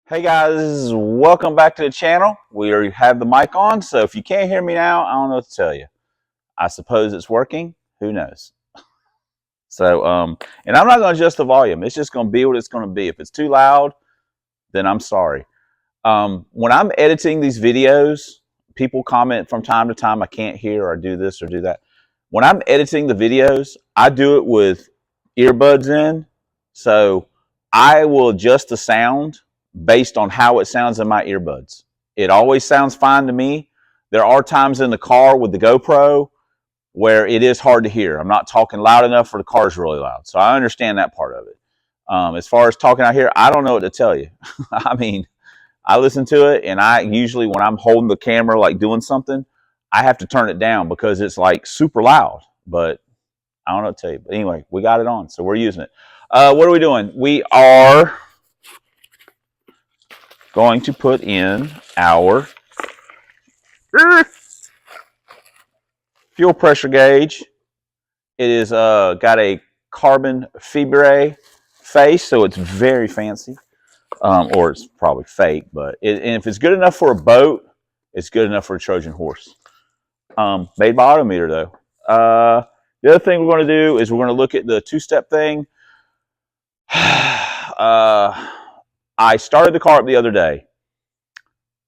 Hey guys, welcome back to the channel. We have the mic on, so if you can't hear me now, I don't know what to tell you. I suppose it's working. Who knows? So, and I'm not going to adjust the volume. It's just going to be what it's going to be. If it's too loud, then I'm sorry. When I'm editing these videos, people comment from time to time, I can't hear or do this or do that. When I'm editing the videos, I do it with earbuds in. So I will adjust the sound based on how it sounds in my earbuds. It always sounds fine to me. There are times in the car with the GoPro where it is hard to hear. I'm not talking loud enough or the car's really loud. So I understand that part of it. As far as talking out here, I don't know what to tell you. I mean, I listen to it, and I usually, when I'm holding the camera, like doing something, I have to turn it down because it's like super loud. But I don't know what to tell you. But anyway, we got it on, so we're using it. What are we doing? We are going to put in our fuel pressure gauge. It is got a carbon fibre face, so it's very fancy. Or it's probably fake, but and if it's good enough for a boat, it's good enough for a Trojan Horse. Made by Autometer, though. The other thing we're going to do is we're going to look at the two-step thing. I started the car up the other day.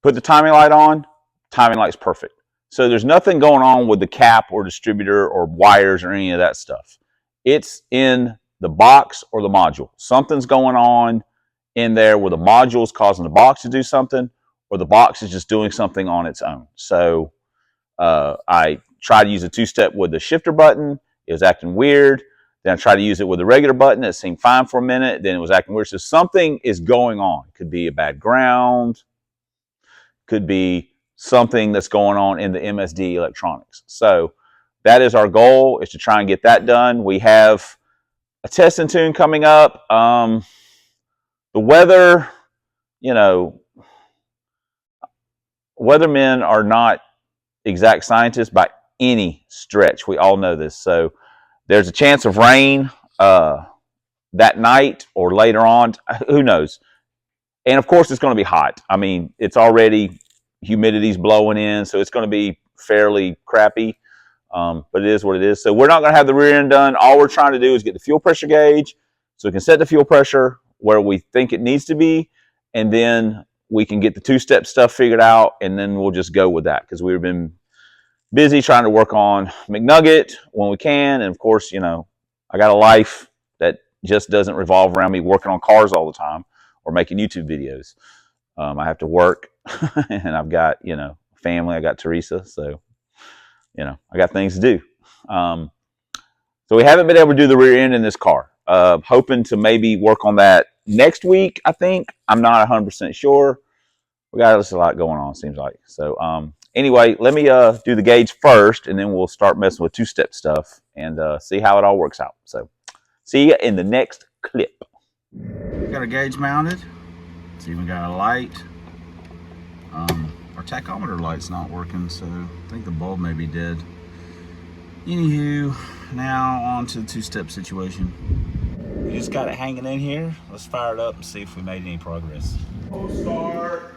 Put the timing light on. Timing light's perfect. So there's nothing going on with the cap or distributor or wires or any of that stuff. It's in the box or the module. Something's going on in there where the module is causing the box to do something, or the box is just doing something on its own. So I tried to use a two-step with the shifter button. It was acting weird. Then I tried to use it with a regular button. It seemed fine for a minute. Then it was acting weird. So something is going on. Could be a bad ground. Could be something that's going on in the MSD electronics. So that is our goal, is to try and get that done. We have a test and tune coming up. The weather, you know, weathermen are not exact scientists by any stretch. We all know this. So there's a chance of rain that night or later on. Who knows? And of course, it's going to be hot. I mean, it's already, humidity's blowing in, so it's going to be fairly crappy. But it is what it is. So we're not going to have the rear end done. All we're trying to do is get the fuel pressure gauge so we can set the fuel pressure where we think it needs to be, and then we can get the two-step stuff figured out, and then we'll just go with that, because we've been busy trying to work on McNugget when we can. And of course, you know, I got a life that just doesn't revolve around me working on cars all the time or making YouTube videos. I have to work and I've got, you know, family. I got Teresa, so, you know, I got things to do. So we haven't been able to do the rear end in this car. Hoping to maybe work on that next week, I think. I'm not 100% sure. We got a lot going on, seems like. So anyway, let me do the gauge first, and then we'll start messing with two-step stuff and see how it all works out. So see you in the next clip. Got a gauge mounted. It's even got a light. Our tachometer light's not working, so I think the bulb may be dead. Anywho, now on to the two-step situation. We just got it hanging in here. Let's fire it up and see if we made any progress. Full start.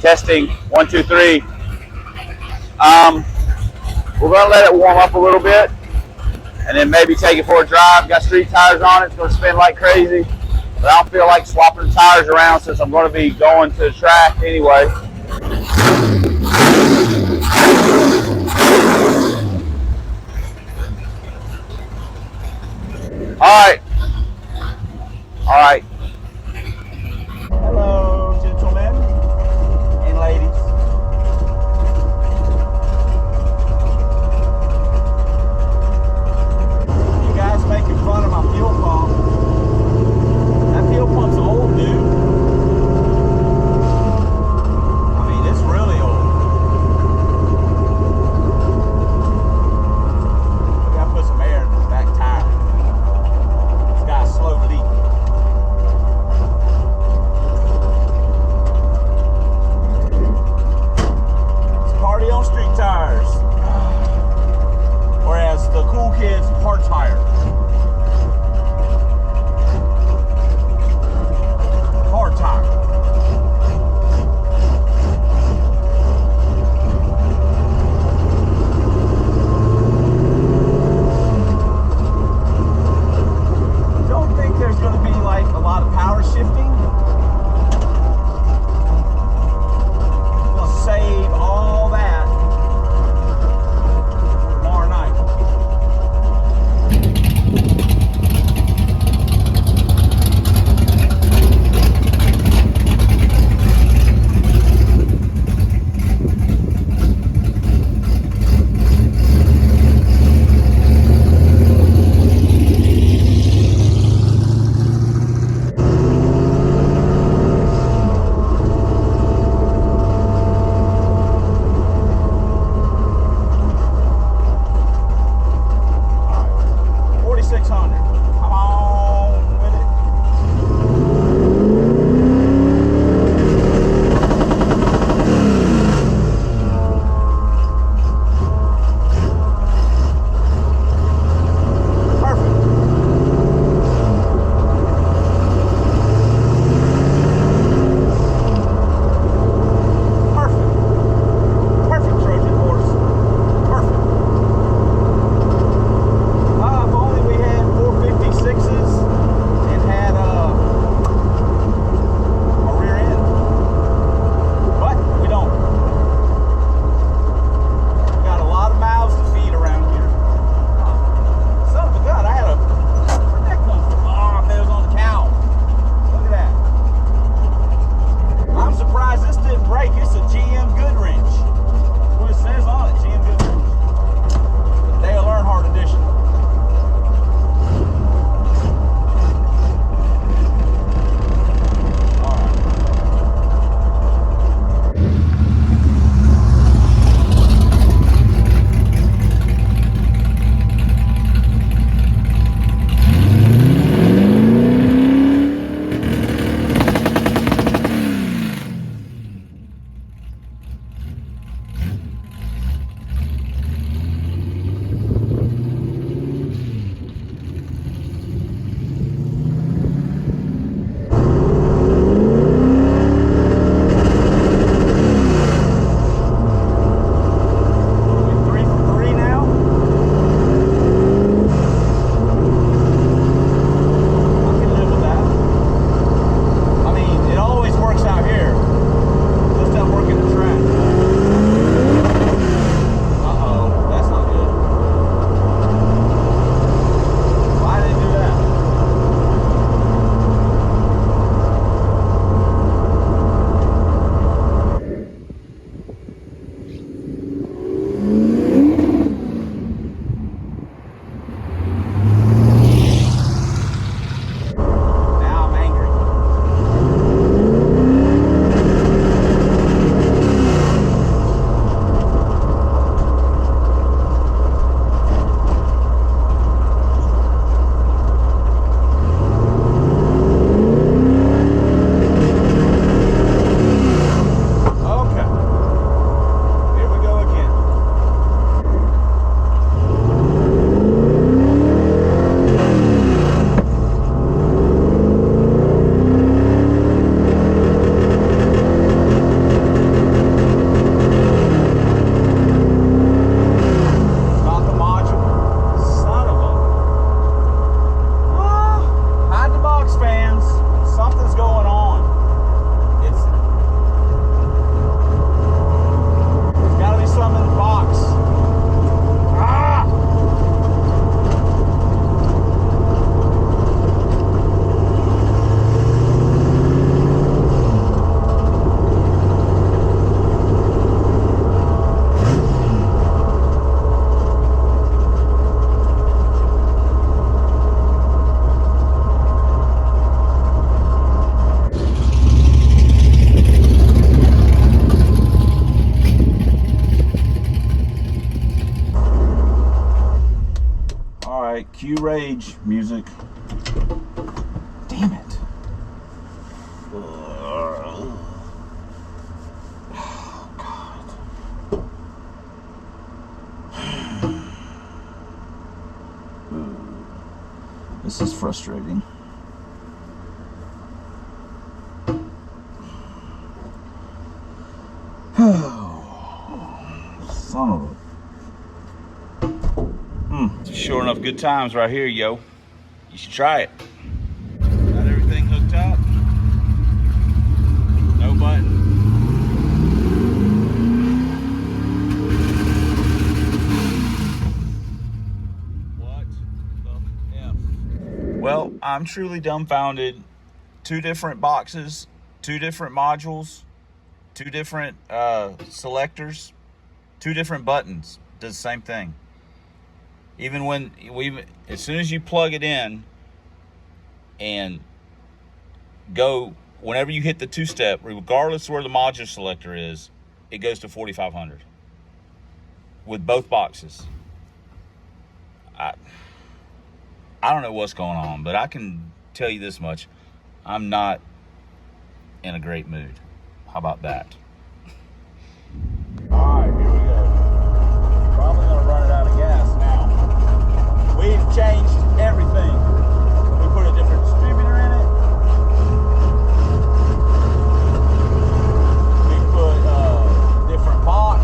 Testing, 1, 2, 3. We're going to let it warm up a little bit and then maybe take it for a drive. Got street tires on it. It's going to spin like crazy. But I don't feel like swapping the tires around since I'm going to be going to the track anyway. All right. Hello, gentlemen and ladies. You guys making fun of my fuel pump. That fuel pump's old, dude. I mean, it's really old. We gotta put some air in this back tire. It's got a slow leak. right, cue rage music. Damn it. Oh, God. This is frustrating. Son of a... Sure enough, good times right here, yo. You should try it. Got everything hooked up. No button. What the F? Well, I'm truly dumbfounded. 2 different boxes, 2 different modules, 2 different selectors, 2 different buttons. Does the same thing. Even when as soon as you plug it in and go, whenever you hit the 2-step, regardless of where the module selector is, it goes to 4500 with both boxes. I don't know what's going on, but I can tell you this much: I'm not in a great mood. How about that? All right, here we go. Probably gonna run it out of gas now. We've changed everything. We put a different distributor in it. We put different box,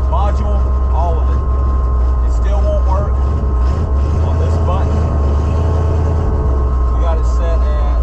module, all of it. It still won't work on this button. We got it set at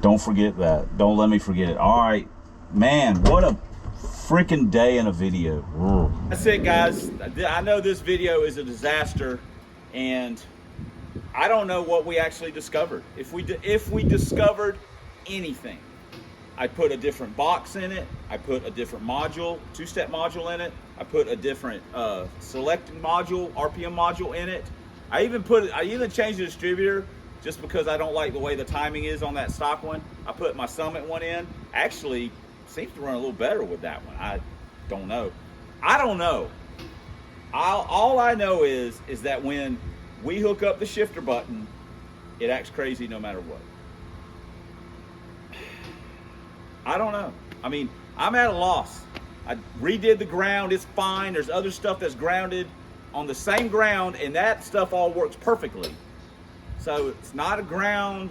Don't forget that. Don't let me forget it. All right, man, what a freaking day in a video. That's it, guys. I know this video is a disaster, and I don't know what we actually discovered. If we discovered anything, I put a different box in it. I put a different module, two-step module in it. I put a different selecting module, RPM module in it. I even changed the distributor just because I don't like the way the timing is on that stock one. I put my Summit one in. Actually, seems to run a little better with that one. I don't know. All I know is that when we hook up the shifter button, it acts crazy no matter what. I don't know. I mean, I'm at a loss. I redid the ground. It's fine. There's other stuff that's grounded on the same ground, and that stuff all works perfectly. So it's not a ground.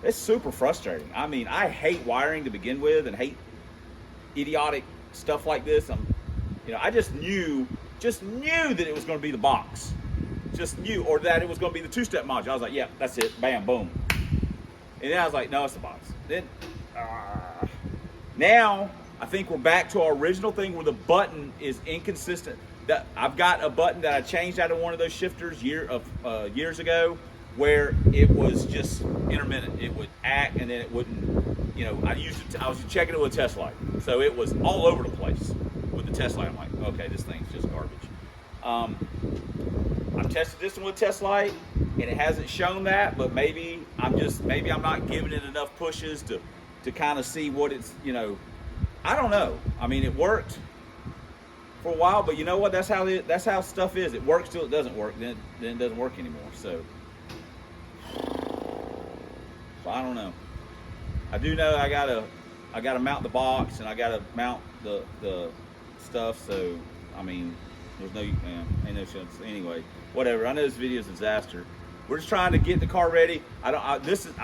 It's super frustrating. I mean, I hate wiring to begin with and hate idiotic stuff like this. I just knew that it was going to be the box. Or that it was going to be the two-step module. I was like, yeah, that's it. Bam, boom. And then I was like, no, it's the box. Then, now I think we're back to our original thing where the button is inconsistent. I've got a button that I changed out of one of those shifters years ago, where it was just intermittent. It would act and then it wouldn't. I was checking it with a test light, so it was all over the place with the test light. I'm like, okay, this thing's just garbage. I've tested this one with a test light, and it hasn't shown that, but maybe I'm not giving it enough pushes to kind of see what it's, I don't know. I mean, it worked for a while, but you know what? That's how stuff is. It works till it doesn't work, then it doesn't work anymore. So I don't know. I do know I gotta mount the box and I gotta mount the stuff. So I mean, there's ain't no sense. Anyway, whatever. I know this video is a disaster. We're just trying to get the car ready. I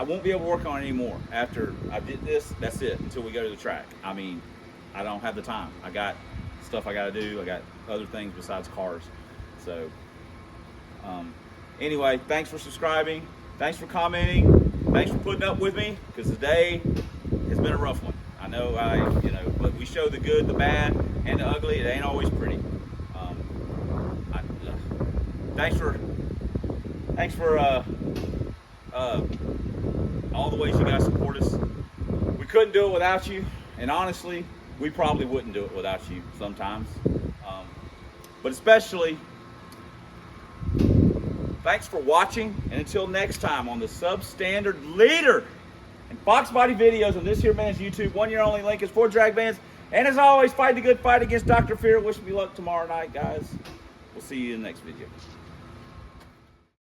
won't be able to work on it anymore after I did this. That's it until we go to the track. I mean, I don't have the time. I got stuff I got to do. I got other things besides cars. So anyway, thanks for subscribing. Thanks for commenting. Thanks for putting up with me, because today has been a rough one. I know, but we show the good, the bad, and the ugly. It ain't always pretty. Thanks for all the ways you guys support us. We couldn't do it without you, and honestly, we probably wouldn't do it without you sometimes. But especially, thanks for watching, and until next time on the substandard leader and box body videos on this here man's YouTube. 1 year only. Link is for drag bands. And as always, fight the good fight against Dr. Fear. Wish me luck tomorrow night, guys. We'll see you in the next video.